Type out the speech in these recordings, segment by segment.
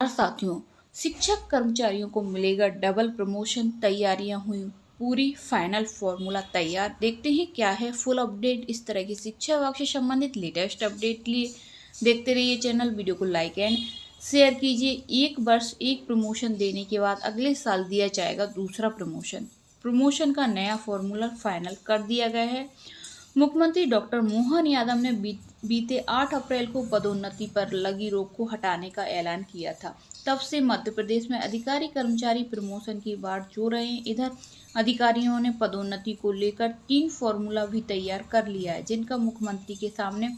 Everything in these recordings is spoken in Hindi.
साथियों, शिक्षक कर्मचारियों को मिलेगा डबल प्रमोशन। तैयारियां हुई पूरी, फाइनल फॉर्मूला तैयार। देखते हैं क्या है फुल अपडेट। इस तरह की शिक्षा विभाग से संबंधित लेटेस्ट अपडेट लिए देखते रहिए चैनल। वीडियो को लाइक एंड शेयर कीजिए। एक वर्ष एक प्रमोशन देने के बाद अगले साल दिया जाएगा दूसरा प्रमोशन। प्रमोशन का नया फॉर्मूला फाइनल कर दिया गया है। मुख्यमंत्री डॉक्टर मोहन यादव ने बीते 8 अप्रैल को पदोन्नति पर लगी रोक को हटाने का ऐलान किया था। तब से मध्य प्रदेश में अधिकारी कर्मचारी प्रमोशन की बाट जो रहे हैं। इधर अधिकारियों ने पदोन्नति को लेकर 3 फॉर्मूला भी तैयार कर लिया है, जिनका मुख्यमंत्री के सामने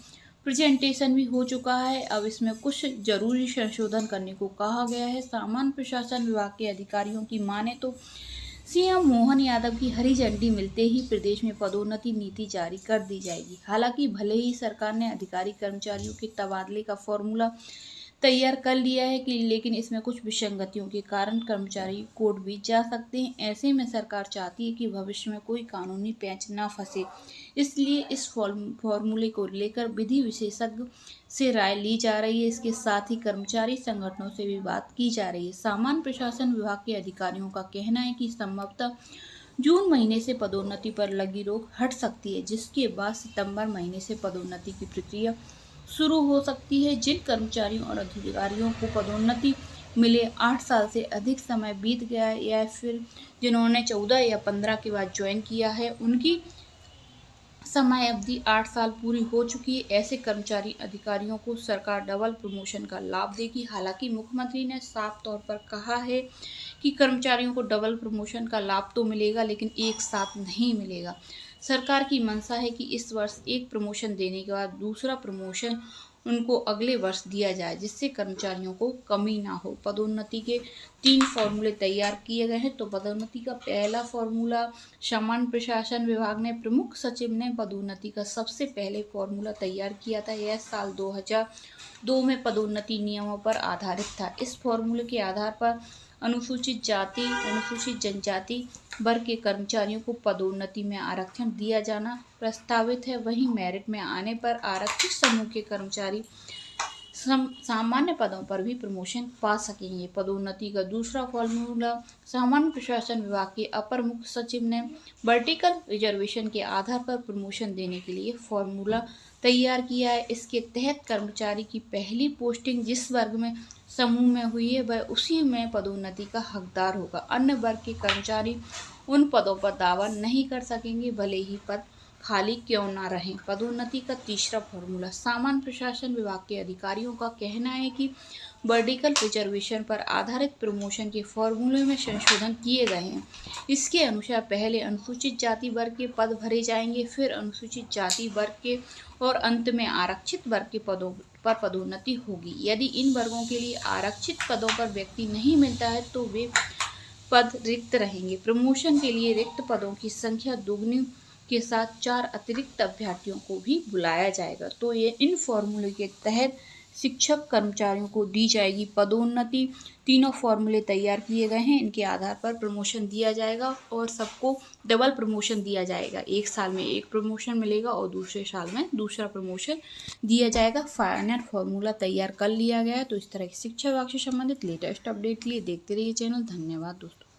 प्रेजेंटेशन भी हो चुका है। अब इसमें कुछ जरूरी संशोधन करने को कहा गया है। सामान्य प्रशासन विभाग के अधिकारियों की माने तो सीएम मोहन यादव की हरी झंडी मिलते ही प्रदेश में पदोन्नति नीति जारी कर दी जाएगी। हालांकि भले ही सरकार ने अधिकारी कर्मचारियों के तबादले का फॉर्मूला तैयार कर लिया है लेकिन इसमें कुछ विसंगतियों के कारण कर्मचारी कोर्ट भी जा सकते हैं। ऐसे में सरकार चाहती है कि भविष्य में कोई कानूनी पेंच न फंसे, इसलिए इस फॉर्मूले को लेकर विधि विशेषज्ञ से राय ली जा रही है। इसके साथ ही कर्मचारी संगठनों से भी बात की जा रही है। सामान्य प्रशासन विभाग के अधिकारियों का कहना है कि संभवतः जून महीने से पदोन्नति पर लगी रोक हट सकती है, जिसके बाद सितंबर महीने से पदोन्नति की प्रक्रिया शुरू हो सकती है। जिन कर्मचारियों और अधिकारियों को पदोन्नति मिले 8 साल से अधिक समय बीत गया है या फिर जिन्होंने 14 या 15 के बाद ज्वाइन किया है, उनकी समय अवधि 8 साल पूरी हो चुकी है। ऐसे कर्मचारी अधिकारियों को सरकार डबल प्रमोशन का लाभ देगी। हालांकि मुख्यमंत्री ने साफ तौर पर कहा है कि कर्मचारियों को डबल प्रमोशन का लाभ तो मिलेगा, लेकिन एक साथ नहीं मिलेगा। सरकार की मंशा है कि इस वर्ष एक प्रमोशन देने के बाद दूसरा प्रमोशन उनको अगले वर्ष दिया जाए, जिससे कर्मचारियों को कमी ना हो। पदोन्नति के 3 फॉर्मूले तैयार किए गए हैं। तो पदोन्नति का पहला फॉर्मूला सामान्य प्रशासन विभाग ने प्रमुख सचिव ने पदोन्नति का सबसे पहले फॉर्मूला तैयार किया था। यह साल 2002 में पदोन्नति नियमों पर आधारित था। इस फॉर्मूले के आधार पर अनुसूचित जाति, अनुसूचित जनजाति वर्ग के कर्मचारियों को पदोन्नति में आरक्षण दिया जाना प्रस्तावित है। वहीं मेरिट में आने पर आरक्षित समूह के कर्मचारी सामान्य पदों पर भी प्रमोशन पा सकेंगे। पदोन्नति का दूसरा फॉर्मूला सामान्य प्रशासन विभाग के अपर मुख्य सचिव ने वर्टिकल रिजर्वेशन के आधार पर प्रमोशन देने के लिए फॉर्मूला तैयार किया है। इसके तहत कर्मचारी की पहली पोस्टिंग जिस वर्ग में समूह में हुई है, वह उसी में पदोन्नति का हकदार होगा। अन्य वर्ग के कर्मचारी उन पदों पर दावा नहीं कर सकेंगे, भले ही पद खाली क्यों ना रहें। पदोन्नति का तीसरा फॉर्मूला सामान्य प्रशासन विभाग के अधिकारियों का कहना है कि वर्टिकल रिजर्वेशन पर आधारित प्रमोशन के फॉर्मूले में संशोधन किए गए हैं। इसके अनुसार पहले अनुसूचित जाति वर्ग के पद भरे जाएंगे, फिर अनुसूचित जाति वर्ग के और अंत में आरक्षित वर्ग के पदों पर पदोन्नति होगी। यदि इन वर्गों के लिए आरक्षित पदों पर व्यक्ति नहीं मिलता है तो वे पद रिक्त रहेंगे। प्रमोशन के लिए रिक्त पदों की संख्या दोगुनी के साथ 4 अतिरिक्त अभ्यर्थियों को भी बुलाया जाएगा। तो ये इन फॉर्मूले के तहत शिक्षक कर्मचारियों को दी जाएगी पदोन्नति। तीनों फॉर्मूले तैयार किए गए हैं, इनके आधार पर प्रमोशन दिया जाएगा और सबको डबल प्रमोशन दिया जाएगा। एक साल में एक प्रमोशन मिलेगा और दूसरे साल में दूसरा प्रमोशन दिया जाएगा। फाइनल फॉर्मूला तैयार कर लिया गया है। तो इस तरह की शिक्षा विभाग से संबंधित लेटेस्ट अपडेट के लिए देखते रहिए चैनल। धन्यवाद दोस्तों।